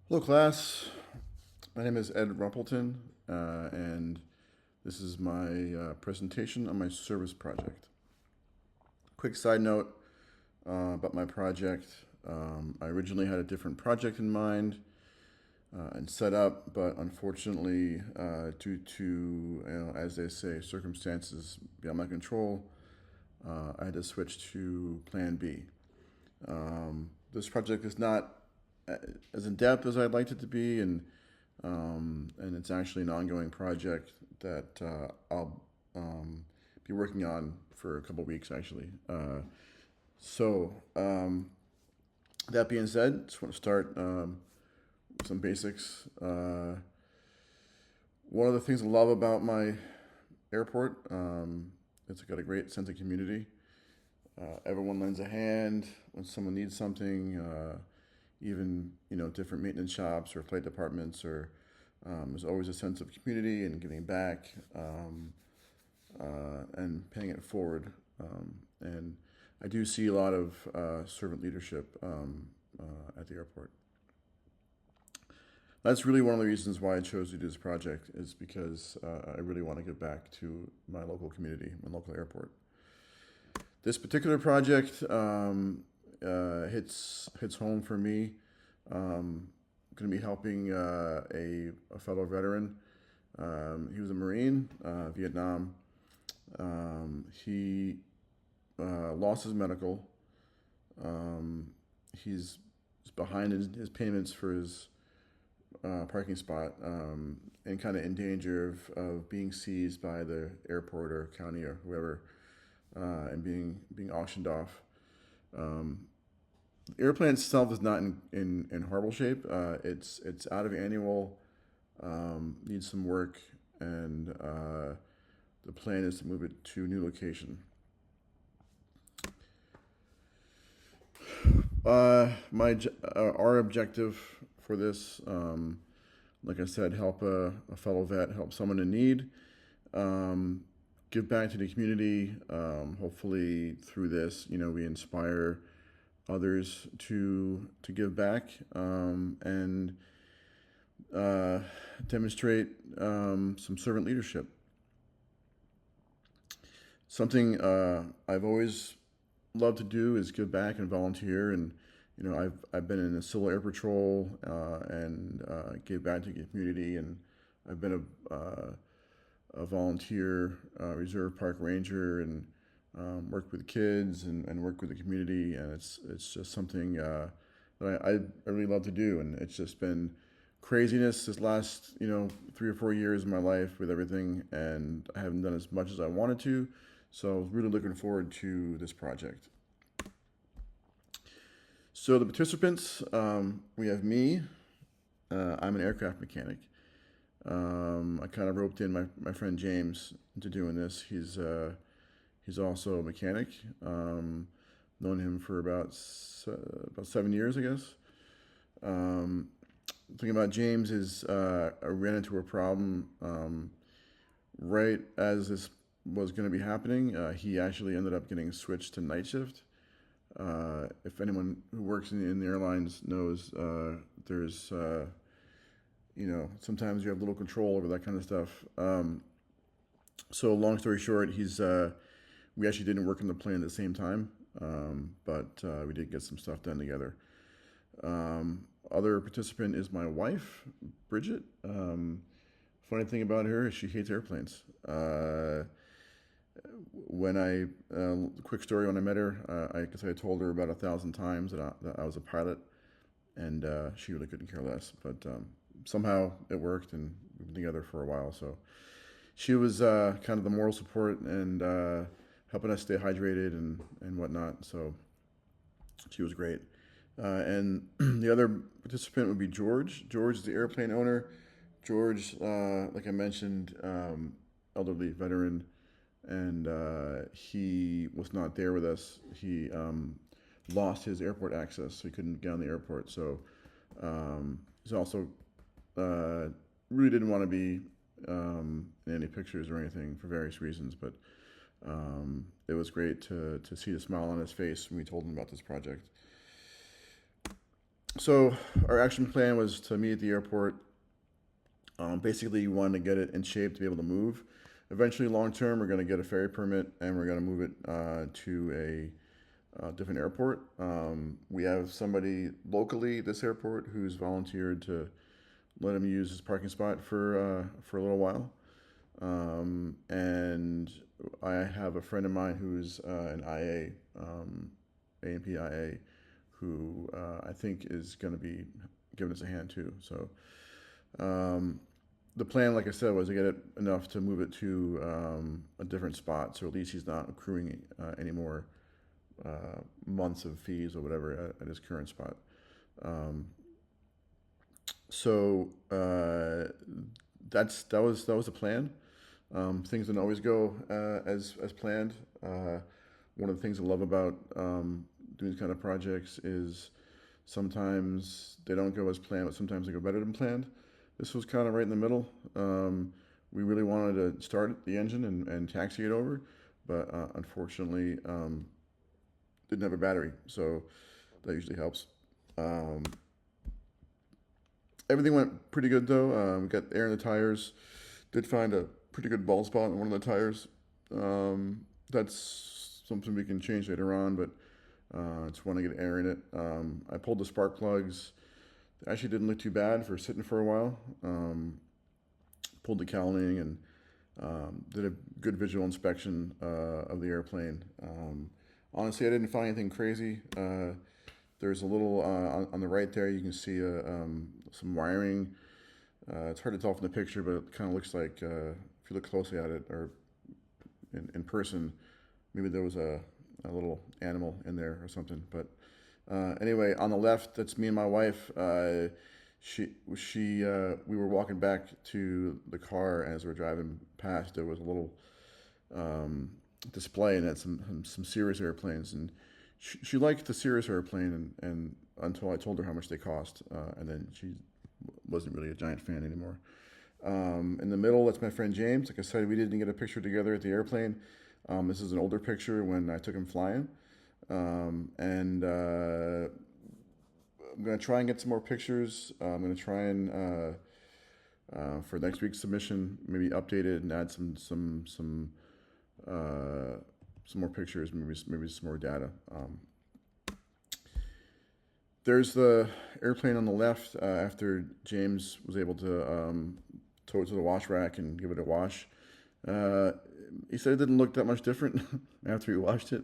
Hello, class. My name is Ed Rumpleton, and this is my presentation on my service project. Quick side note about my project. I originally had a different project in mind and set up, but unfortunately, due to, as they say, circumstances beyond my control, I had to switch to Plan B. This project is not as in depth as I'd like it to be, and it's actually an ongoing project that I'll be working on for a couple of weeks actually. So that being said, just want to start with some basics. One of the things I love about my airport, it's got a great sense of community. Everyone lends a hand when someone needs something. Even different maintenance shops or flight departments, or there's always a sense of community and giving back and paying it forward. And I do see a lot of servant leadership at the airport. That's really one of the reasons why I chose to do this project, is because I really want to give back to my local community, my local airport. This particular project hits home for me. I'm going to be helping a fellow veteran. He was a Marine, Vietnam. He lost his medical. He's behind his payments for his parking spot, and kind of in danger of being seized by the airport or county or whoever, and being auctioned off. The airplane itself is not in horrible shape. It's out of annual, needs some work, and the plan is to move it to a new location. Our objective for this, like I said, help a fellow vet, help someone in need, give back to the community. Hopefully, through this, we inspire others to give back, and demonstrate some servant leadership. Something I've always loved to do is give back and volunteer, and I've been in the Civil Air Patrol, and gave back to the community, and I've been a volunteer reserve park ranger, and work with kids and work with the community, and it's just something that I really love to do, and it's just been craziness this last 3 or 4 years of my life with everything, and I haven't done as much as I wanted to, so I was really looking forward to this project. So the participants, we have me. I'm an aircraft mechanic. I kind of roped in my friend James into doing this. He's also a mechanic. Known him for about 7 years, I guess. The thing about James is I ran into a problem right as this was going to be happening. He actually ended up getting switched to night shift. If anyone who works in the airlines knows, there's sometimes you have little control over that kind of stuff. So long story short, we actually didn't work on the plane at the same time, but we did get some stuff done together. Other participant is my wife, Bridget. Funny thing about her is she hates airplanes. Quick story, when I met her, I guess I told her about 1,000 times that I was a pilot, and she really couldn't care less. But somehow it worked, and we've been together for a while. So she was kind of the moral support and helping us stay hydrated and whatnot. So she was great. And the other participant would be George. George is the airplane owner. George, like I mentioned, elderly veteran, and he was not there with us. He lost his airport access, so he couldn't get on the airport. So he's also really didn't want to be in any pictures or anything for various reasons, but it was great to see the smile on his face when we told him about this project. So our action plan was to meet at the airport. Basically, we wanted to get it in shape to be able to move. Eventually, long term, we're going to get a ferry permit and we're going to move it to a different airport. We have somebody locally at this airport who's volunteered to let him use his parking spot for a little while. And I have a friend of mine who's an IA, A&P IA, who I think is going to be giving us a hand too. So um, the plan, like I said, was to get it enough to move it to a different spot, so at least he's not accruing any more months of fees or whatever at his current spot. Um, so that was the plan. Things didn't always go as planned. One of the things I love about doing these kind of projects is sometimes they don't go as planned, but sometimes they go better than planned. This was kind of right in the middle. We really wanted to start the engine and taxi it over, but unfortunately didn't have a battery, so that usually helps. Um, Everything went pretty good though. We got air in the tires. Did find a pretty good bald spot in one of the tires. That's something we can change later on, but just want to get air in it. I pulled the spark plugs. They actually didn't look too bad for sitting for a while. Pulled the cowling and did a good visual inspection of the airplane. Honestly, I didn't find anything crazy. There's a little on the right there. You can see some wiring. It's hard to tell from the picture, but it kind of looks like if you look closely at it or in person, maybe there was a little animal in there or something. But anyway, on the left, that's me and my wife. We were walking back to the car as we are driving past. There was a little display and had some Cirrus airplanes, and she liked the Cirrus airplane, and until I told her how much they cost, and then she wasn't really a giant fan anymore. In the middle, that's my friend James. Like I said, we didn't get a picture together at the airplane. This is an older picture when I took him flying, and I'm gonna try and get some more pictures. I'm gonna try and for next week's submission, maybe update it and add some more pictures, maybe some more data. There's the airplane on the left. After James was able to tow it to the wash rack and give it a wash, he said it didn't look that much different after he washed it,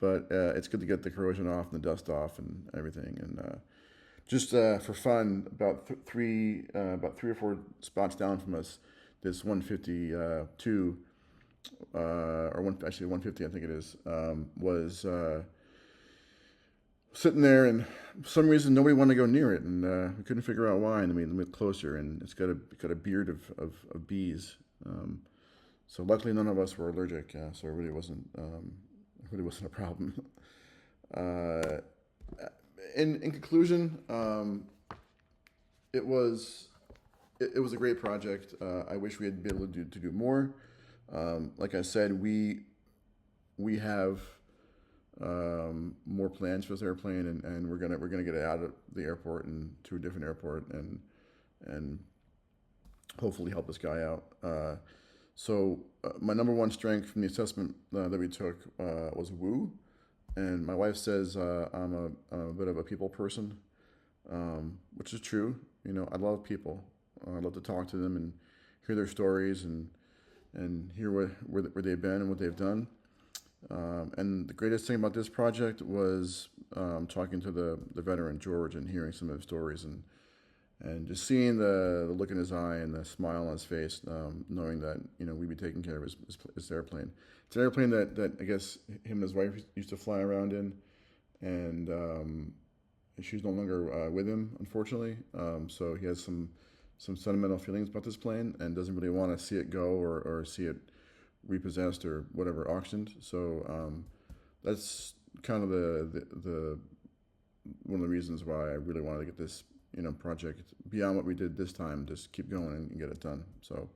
but it's good to get the corrosion off and the dust off and everything. And just for fun, about three or four spots down from us, this 152 or actually 150, I think it is, was sitting there, and for some reason nobody wanted to go near it, and we couldn't figure out why. And we went closer, and it's got a beard of bees. So luckily none of us were allergic, so it really wasn't a problem. uh, in conclusion, it was it was a great project. I wish we had been able to do more. Like I said, we have more plans for this airplane, and we're gonna get it out of the airport and to a different airport, and hopefully help this guy out. So my number one strength from the assessment that we took was woo, and my wife says I'm a bit of a people person, which is true. You know, I love people. I love to talk to them and hear their stories and hear where they've been and what they've done. And the greatest thing about this project was talking to the veteran George and hearing some of his stories and just seeing the look in his eye and the smile on his face, knowing that we'd be taking care of his airplane. It's an airplane that I guess him and his wife used to fly around in, and she's no longer with him, unfortunately. So he has some sentimental feelings about this plane and doesn't really want to see it go or see it repossessed or whatever auctioned. So that's kind of the one of the reasons why I really wanted to get this project beyond what we did this time. Just keep going and get it done. So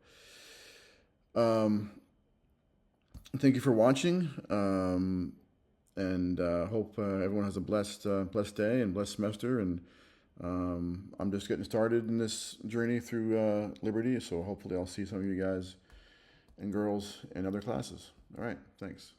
thank you for watching, and hope everyone has a blessed day and blessed semester, and I'm just getting started in this journey through Liberty, so hopefully I'll see some of you guys and girls in other classes. All right, thanks.